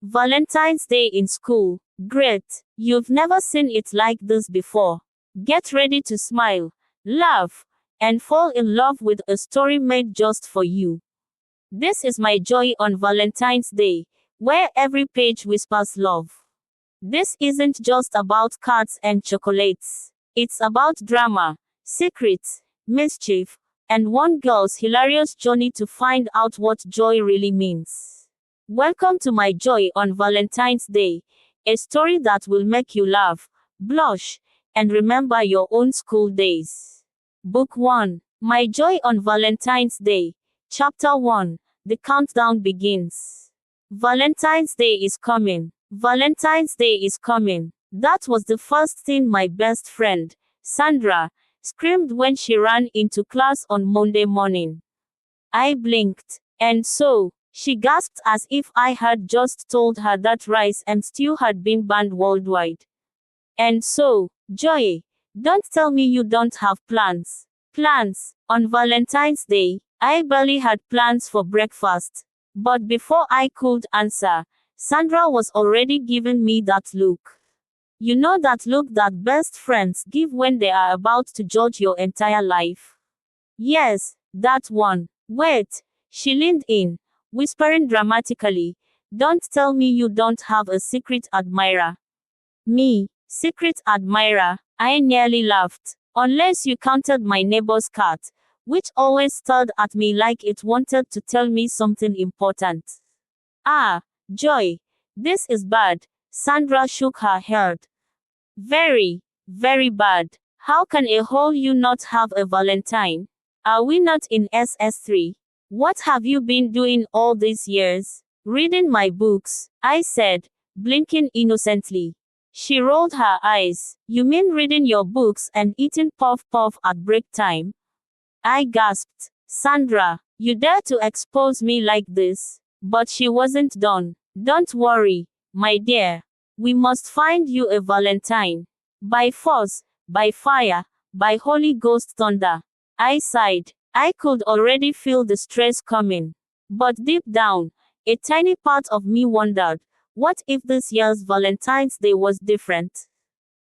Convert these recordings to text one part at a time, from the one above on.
Valentine's Day in school. Great. You've never seen it like this before. Get ready to smile, laugh, and fall in love with a story made just for you. This is my joy on Valentine's Day, where every page whispers love. This isn't just about cards and chocolates. It's about drama, secrets, mischief, and one girl's hilarious journey to find out what joy really means. Welcome to my joy on Valentine's Day, a story that will make you laugh, blush, and remember your own school days. Book 1. My Joy on Valentine's Day. Chapter 1. The countdown begins. Valentine's Day is coming. Valentine's Day is coming. That was the first thing my best friend, Sandra, screamed when she ran into class on Monday morning. I blinked, and so, she gasped as if I had just told her that rice and stew had been banned worldwide. And so, Joy, don't tell me you don't have plans. Plans? On Valentine's Day, I barely had plans for breakfast. But before I could answer, Sandra was already giving me that look. You know that look that best friends give when they are about to judge your entire life? Yes, that one. Wait. She leaned in, whispering dramatically, "Don't tell me you don't have a secret admirer." Me, secret admirer? I nearly laughed. Unless you counted my neighbor's cat, which always stared at me like it wanted to tell me something important. Ah, Joy, this is bad. Sandra shook her head. Very, very bad. How can a whole you not have a Valentine? Are we not in SS3? What have you been doing all these years? Reading my books, I said, blinking innocently. She rolled her eyes. You mean reading your books and eating puff-puff at break time? I gasped. Sandra, you dare to expose me like this? But she wasn't done. Don't worry, my dear. We must find you a Valentine. By force, by fire, by Holy Ghost thunder. I sighed. I could already feel the stress coming. But deep down, a tiny part of me wondered, what if this year's Valentine's Day was different?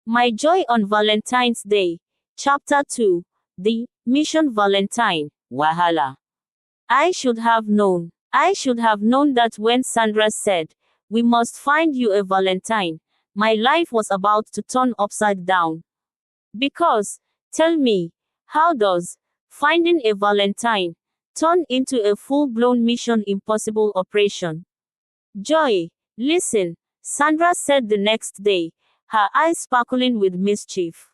My Joy on Valentine's Day. Chapter 2. The Mission Valentine. Wahala. I should have known. I should have known that when Sandra said, "We must find you a Valentine," my life was about to turn upside down. Because, tell me, how does finding a Valentine turn into a full-blown Mission Impossible operation? Joy, listen, Sandra said the next day, her eyes sparkling with mischief.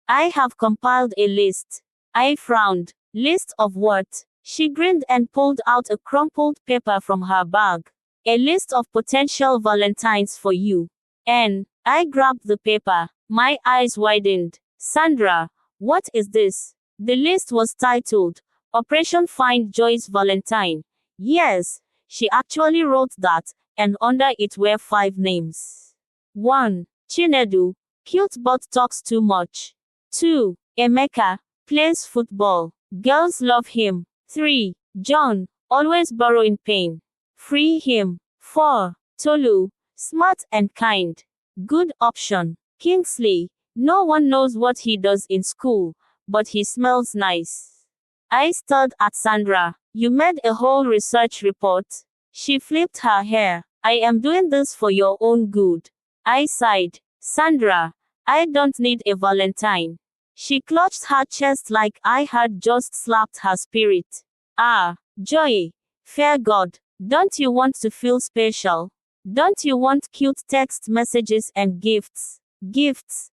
I have compiled a list. I frowned. List of what? She grinned and pulled out a crumpled paper from her bag. A list of potential Valentines for you. And I grabbed the paper. My eyes widened. Sandra, what is this? The list was titled, Operation Find Joy's Valentine. Yes, she actually wrote that, and under it were 5 names. 1. Chinedu, cute but talks too much. 2. Emeka, plays football. Girls love him. 3. John, always borrowing pain. Free him. 4. Tolu, smart and kind. Good option. Kingsley, no one knows what he does in school, but he smells nice. I stared at Sandra. You made a whole research report? She flipped her hair. I am doing this for your own good. I sighed. Sandra, I don't need a Valentine. She clutched her chest like I had just slapped her spirit. Ah, Joy, fair God, don't you want to feel special? Don't you want cute text messages and gifts? Gifts,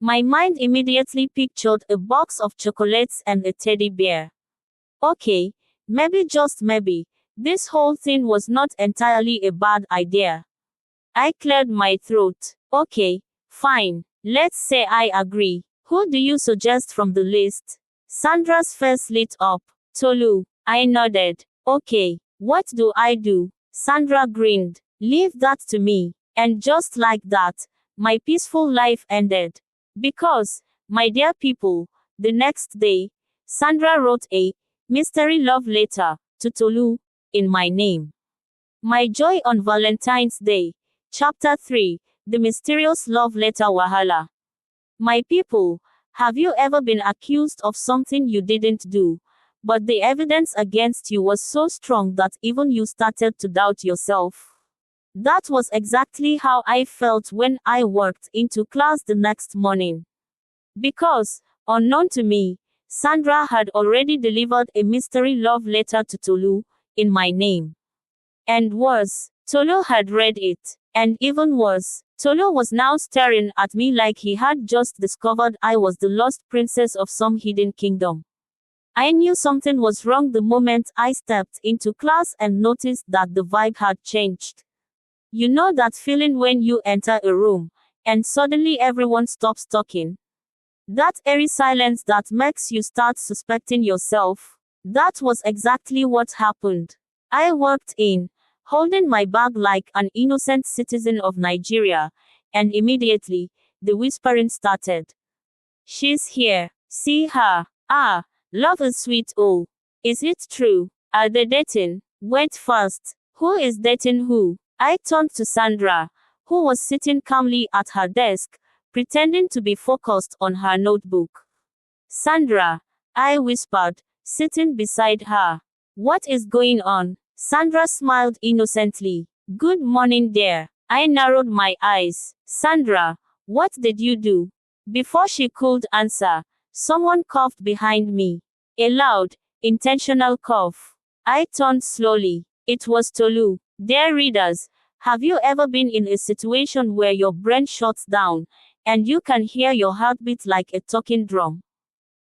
My mind immediately pictured a box of chocolates and a teddy bear. Okay, maybe just maybe, this whole thing was not entirely a bad idea. I cleared my throat. Okay, fine, let's say I agree. Who do you suggest from the list? Sandra's face lit up. Tolu. I nodded. Okay, what do I do? Sandra grinned. Leave that to me. And just like that, my peaceful life ended. Because, my dear people, the next day, Sandra wrote a mystery love letter to Tolu in my name. My Joy on Valentine's Day. Chapter 3. The Mysterious Love Letter Wahala. My people, have you ever been accused of something you didn't do, but the evidence against you was so strong that even you started to doubt yourself? That was exactly how I felt when I walked into class the next morning. Because, unknown to me, Sandra had already delivered a mystery love letter to Tolu, in my name. And worse, Tolu had read it. And even worse, Tolu was now staring at me like he had just discovered I was the lost princess of some hidden kingdom. I knew something was wrong the moment I stepped into class and noticed that the vibe had changed. You know that feeling when you enter a room, and suddenly everyone stops talking? That eerie silence that makes you start suspecting yourself? That was exactly what happened. I walked in, holding my bag like an innocent citizen of Nigeria, and immediately, the whispering started. She's here. See her. Ah, love is sweet. Oh, is it true? Are they dating? Wait first. Who is dating who? I turned to Sandra, who was sitting calmly at her desk, pretending to be focused on her notebook. Sandra, I whispered, sitting beside her. What is going on? Sandra smiled innocently. Good morning, dear. I narrowed my eyes. Sandra, what did you do? Before she could answer, someone coughed behind me. A loud, intentional cough. I turned slowly. It was Tolu. Dear readers, have you ever been in a situation where your brain shuts down, and you can hear your heartbeat like a talking drum?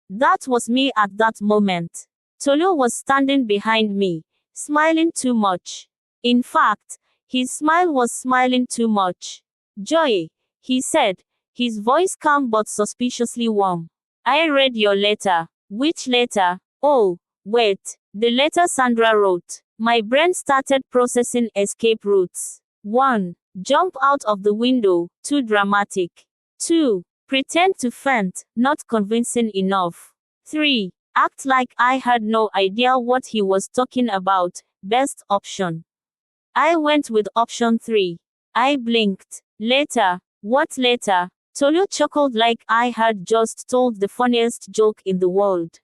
That was me at that moment. Tolu was standing behind me, smiling too much. In fact, his smile was smiling too much. Joy, he said, his voice calm but suspiciously warm. I read your letter. Which letter? Oh, wait, the letter Sandra wrote. My brain started processing escape routes. 1. Jump out of the window, too dramatic. 2. Pretend to faint, not convincing enough. 3. Act like I had no idea what he was talking about, best option. I went with option 3. I blinked. Later. What later? Tolu chuckled like I had just told the funniest joke in the world.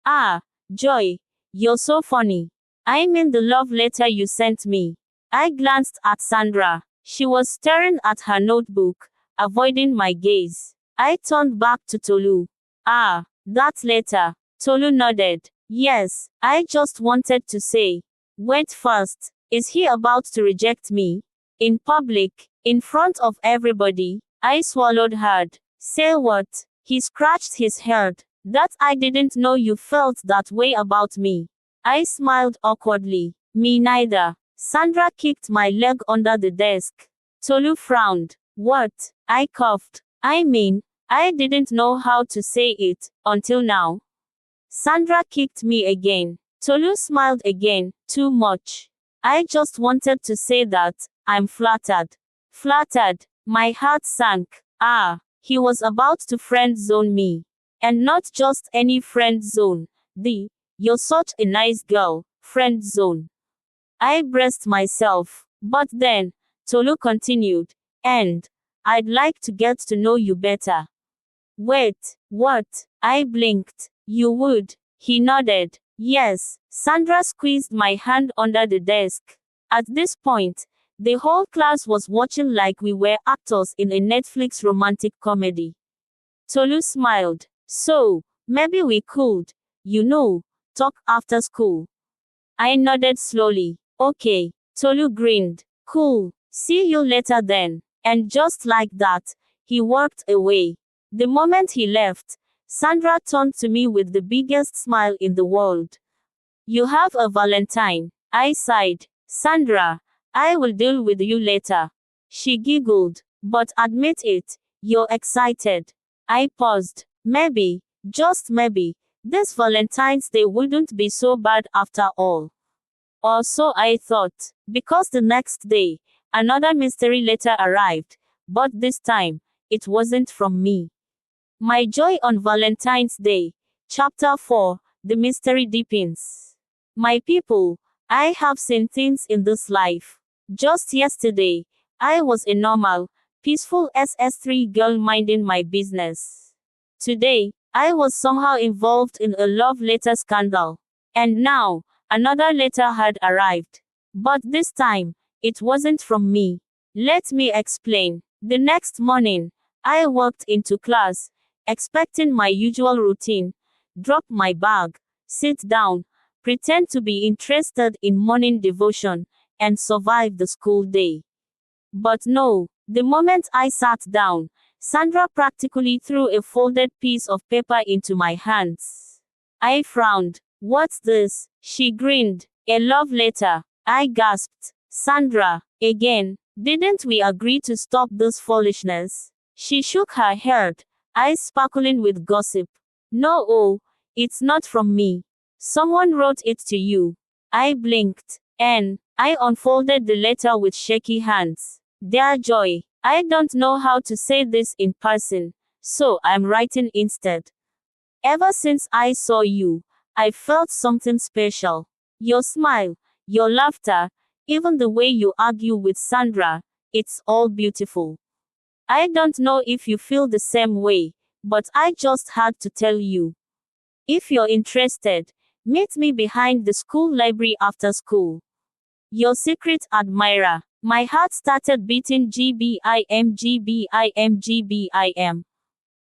Ah, Joy, you're so funny. I mean the love letter you sent me. I glanced at Sandra. She was staring at her notebook, avoiding my gaze. I turned back to Tolu. Ah, that letter. Tolu nodded. Yes, I just wanted to say. Wait first. Is he about to reject me? In public, in front of everybody? I swallowed hard. Say what? He scratched his head. That I didn't know you felt that way about me. I smiled awkwardly. Me neither. Sandra kicked my leg under the desk. Tolu frowned. What? I coughed. I mean, I didn't know how to say it, until now. Sandra kicked me again. Tolu smiled again. Too much. I just wanted to say that, I'm flattered. Flattered. My heart sank. Ah, he was about to friend zone me. And not just any friend zone. You're such a nice girl, friend zone. I braced myself. But then, Tolu continued. And, I'd like to get to know you better. Wait, what? I blinked. You would? He nodded. Yes. Sandra squeezed my hand under the desk. At this point, the whole class was watching like we were actors in a Netflix romantic comedy. Tolu smiled. So, maybe we could, talk after school. I nodded slowly. Okay. Tolu grinned. Cool. See you later then. And just like that, he walked away. The moment he left, Sandra turned to me with the biggest smile in the world. You have a Valentine. I sighed. Sandra, I will deal with you later. She giggled. But admit it, you're excited. I paused. Maybe, just maybe, this Valentine's Day wouldn't be so bad after all. Or so I thought. Because the next day, another mystery letter arrived. But this time, it wasn't from me. My Joy on Valentine's Day. Chapter 4. The Mystery Deepens. My people, I have seen things in this life. Just yesterday, I was a normal, peaceful SS3 girl minding my business. Today, I was somehow involved in a love letter scandal. And now, another letter had arrived. But this time, it wasn't from me. Let me explain. The next morning, I walked into class, expecting my usual routine: drop my bag, sit down, pretend to be interested in morning devotion, and survive the school day. But no, the moment I sat down, Sandra practically threw a folded piece of paper into my hands. I frowned. "What's this?" She grinned. "A love letter." I gasped. "Sandra, again, didn't we agree to stop this foolishness?" She shook her head, eyes sparkling with gossip. "No, oh, it's not from me. Someone wrote it to you." I blinked, and I unfolded the letter with shaky hands. "Dear Joy, I don't know how to say this in person, so I'm writing instead. Ever since I saw you, I felt something special. Your smile, your laughter, even the way you argue with Sandra, it's all beautiful. I don't know if you feel the same way, but I just had to tell you. If you're interested, meet me behind the school library after school. Your secret admirer." My heart started beating GBIM GBIM GBIM.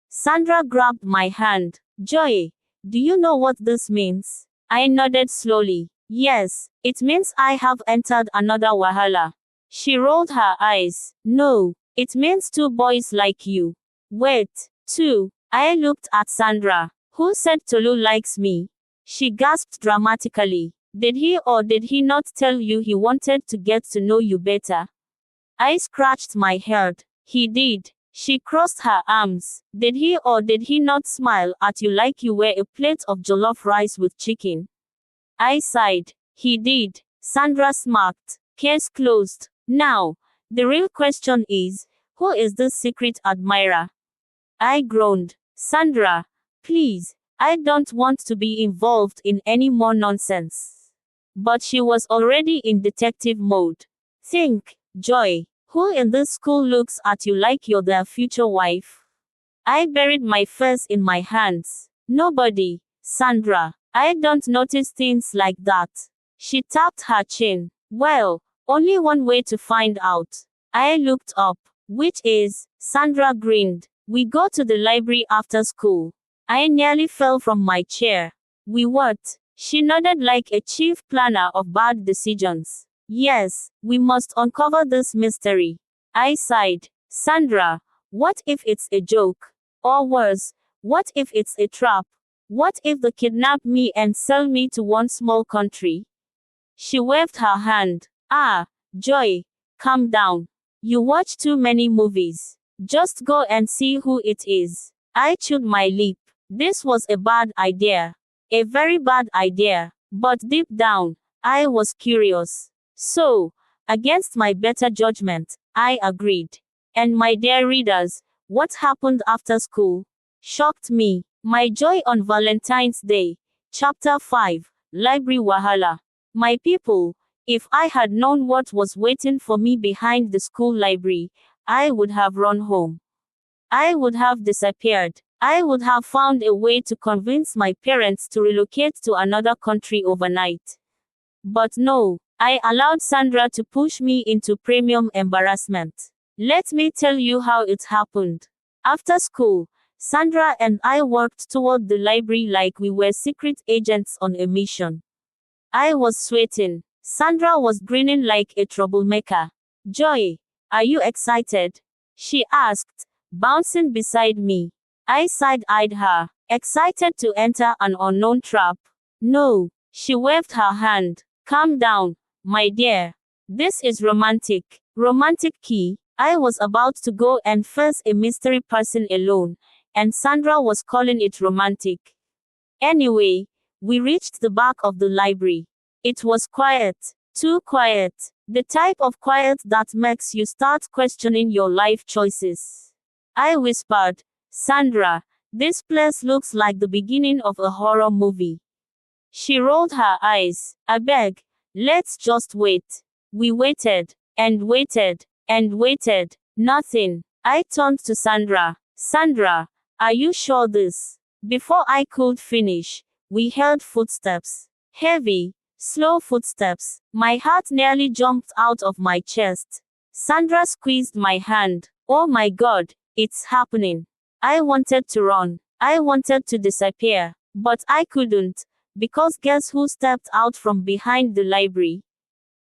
Sandra grabbed my hand. "Joy, do you know what this means?" I nodded slowly. "Yes, it means I have entered another wahala." She rolled her eyes. "No, it means 2 boys like you." "Wait, 2? I looked at Sandra. "Who said Tolu likes me?" She gasped dramatically. "Did he or did he not tell you he wanted to get to know you better?" I scratched my head. "He did." She crossed her arms. "Did he or did he not smile at you like you were a plate of jollof rice with chicken?" I sighed. "He did." Sandra smirked. Case closed. Now, the real question is, who is this secret admirer? I groaned. "Sandra, please, I don't want to be involved in any more nonsense." But she was already in detective mode. "Think, Joy, who in this school looks at you like you're their future wife?" I buried my face in my hands. "Nobody, Sandra. I don't notice things like that." She tapped her chin. "Well, only one way to find out." I looked up. "Which is?" Sandra grinned. "We go to the library after school." I nearly fell from my chair. "We what?" She nodded like a chief planner of bad decisions. "Yes, we must uncover this mystery." I sighed. "Sandra, what if it's a joke? Or worse, what if it's a trap? What if they kidnap me and sell me to one small country?" She waved her hand. "Ah, Joy, calm down. You watch too many movies. Just go and see who it is." I chewed my lip. This was a bad idea. A very bad idea. But deep down, I was curious. So, against my better judgment, I agreed. And my dear readers, what happened after school shocked me. My joy on Valentine's Day. Chapter 5. Library Wahala. My people, if I had known what was waiting for me behind the school library, I would have run home. I would have disappeared. I would have found a way to convince my parents to relocate to another country overnight. But no, I allowed Sandra to push me into premium embarrassment. Let me tell you how it happened. After school, Sandra and I worked toward the library like we were secret agents on a mission. I was sweating. Sandra was grinning like a troublemaker. "Joy, are you excited?" she asked, bouncing beside me. I side-eyed her. "Excited to enter an unknown trap?" "No." She waved her hand. "Calm down, my dear. This is romantic." Romantic key. I was about to go and face a mystery person alone, and Sandra was calling it romantic. Anyway, we reached the back of the library. It was quiet. Too quiet. The type of quiet that makes you start questioning your life choices. I whispered, "Sandra, this place looks like the beginning of a horror movie." She rolled her eyes. "I beg, Let's just wait. We waited, and waited, and waited. Nothing. I turned to Sandra. Sandra, are you sure this? Before I could finish, we heard footsteps. Heavy, slow footsteps. My heart nearly jumped out of my chest. Sandra squeezed my hand. Oh my God, it's happening. I wanted to run. I wanted to disappear. But I couldn't. Because guess who stepped out from behind the library?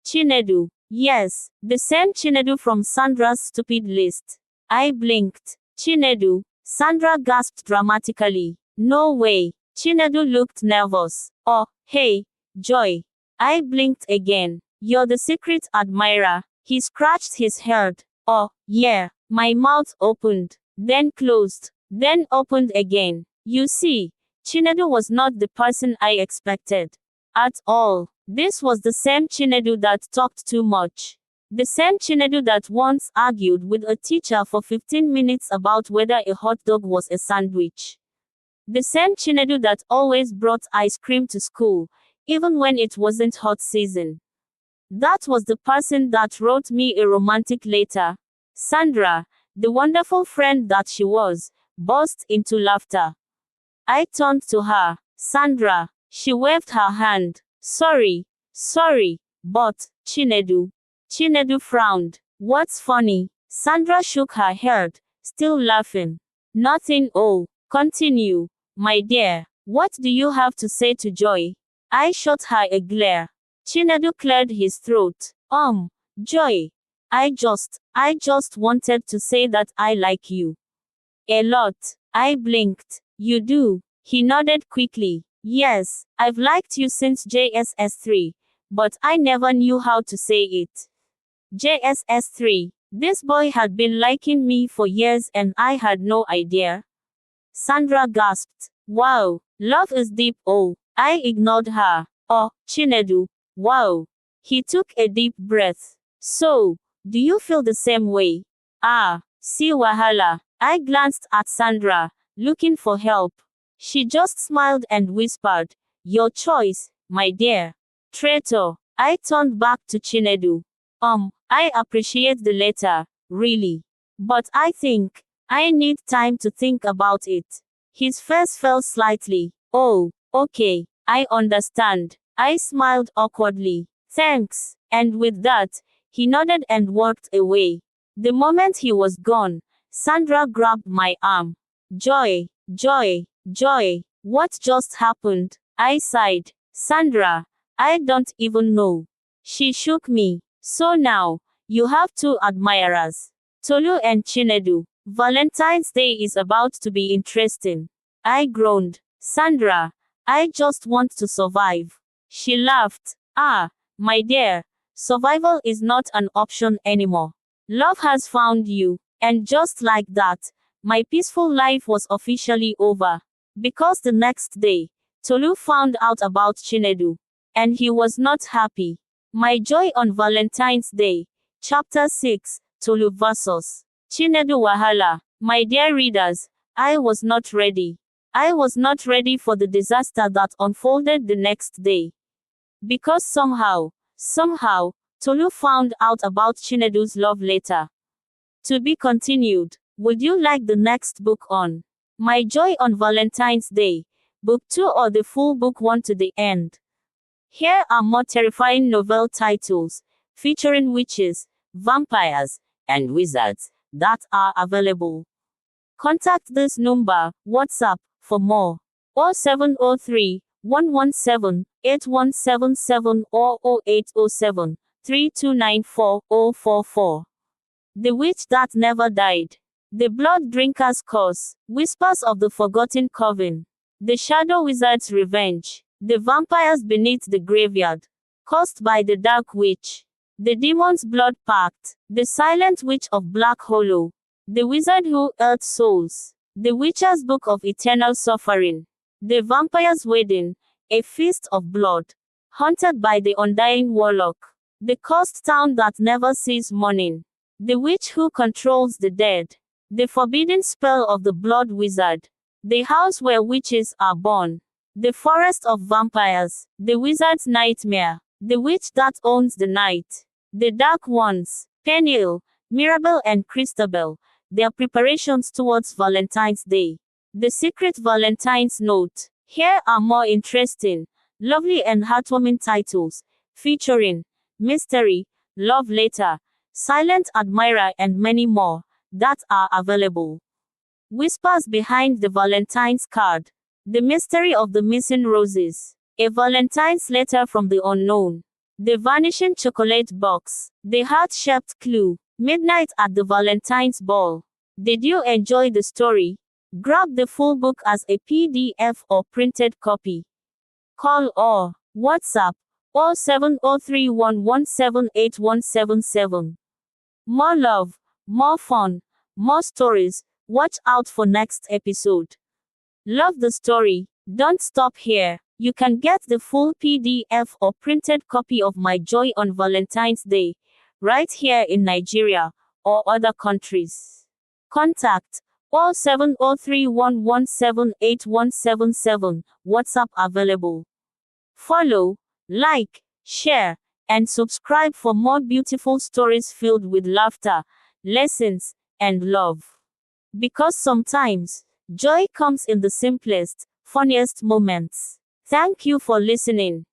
Chinedu. Yes, the same Chinedu from Sandra's stupid list. I blinked. Chinedu. Sandra gasped dramatically. No way. Chinedu looked nervous. Oh, hey, Joy. I blinked again. You're the secret admirer. He scratched his head. Oh, yeah. My mouth opened, then closed, then opened again. You see, Chinedu was not the person I expected. At all. This was the same Chinedu that talked too much. The same Chinedu that once argued with a teacher for 15 minutes about whether a hot dog was a sandwich. The same Chinedu that always brought ice cream to school, even when it wasn't hot season. That was the person that wrote me a romantic letter. Sandra, the wonderful friend that she was, burst into laughter. I turned to her. Sandra. She waved her hand. Sorry, but, Chinedu. Chinedu frowned. What's funny? Sandra shook her head, still laughing. Nothing. Oh, continue, my dear. What do you have to say to Joy? I shot her a glare. Chinedu cleared his throat. Joy. I just wanted to say that I like you. A lot. I blinked. You do? He nodded quickly. Yes, I've liked you since JSS 3, but I never knew how to say it. JSS 3. This boy had been liking me for years and I had no idea. Sandra gasped. Wow, love is deep. Oh, I ignored her. Oh, Chinedu. Wow. He took a deep breath. So, do you feel the same way? See wahala. I glanced at Sandra, looking for help. She just smiled and whispered, your choice, my dear. Traitor. I turned back to Chinedu. I appreciate the letter, really. But I think, I need time to think about it. His face fell slightly. Oh, okay, I understand. I smiled awkwardly. Thanks. And with that, he nodded and walked away. The moment he was gone, Sandra grabbed my arm. Joy, what just happened? I sighed. Sandra, I don't even know. She shook me. So now, you have two admirers. Tolu and Chinedu. Valentine's Day is about to be interesting. I groaned. Sandra, I just want to survive. She laughed. My dear, survival is not an option anymore. Love has found you. And just like that, my peaceful life was officially over. Because the next day, Tolu found out about Chinedu. And he was not happy. My joy on Valentine's Day. Chapter 6, Tolu vs. Chinedu Wahala. My dear readers, I was not ready. I was not ready for the disaster that unfolded the next day. Because somehow, Tolu found out about Chinedu's love letter. To be continued. Would you like the next book on My Joy on Valentine's Day, Book 2 or the full Book 1 to the end? Here are more terrifying novel titles, featuring witches, vampires, and wizards, that are available. Contact this number, WhatsApp, for more. 0703 117 8177 or 0807 3294 044. The Witch That Never Died. The Blood Drinker's Curse. Whispers of the Forgotten Coven. The Shadow Wizard's Revenge. The Vampires Beneath the Graveyard. Cursed by the Dark Witch. The Demon's Blood Pact. The Silent Witch of Black Hollow. The Wizard Who Ate Souls. The Witcher's Book of Eternal Suffering. The Vampire's Wedding. A Feast of Blood. Haunted by the Undying Warlock. The Cursed Town That Never Sees Morning. The Witch Who Controls the Dead. The Forbidden Spell of the Blood Wizard. The House Where Witches Are Born. The Forest of Vampires. The Wizard's Nightmare. The witch that owns the night. The dark ones, Peniel, Mirabel and Christabel, their preparations towards Valentine's Day. The secret Valentine's note. Here are more interesting, lovely and heartwarming titles, featuring mystery, love letter, silent admirer and many more, that are available. Whispers behind the Valentine's card. The mystery of the missing roses. A Valentine's letter from the unknown. The vanishing chocolate box. The heart-shaped clue. Midnight at the Valentine's ball. Did you enjoy the story? Grab the full book as a PDF or printed copy. Call or WhatsApp 07031178177. More love, more fun, more stories. Watch out for next episode. Love the story? Don't stop here. You can get the full PDF or printed copy of My Joy on Valentine's Day, right here in Nigeria or other countries. Contact 07031178177. WhatsApp available. Follow, like, share, and subscribe for more beautiful stories filled with laughter, lessons, and love. Because sometimes, joy comes in the simplest, funniest moments. Thank you for listening.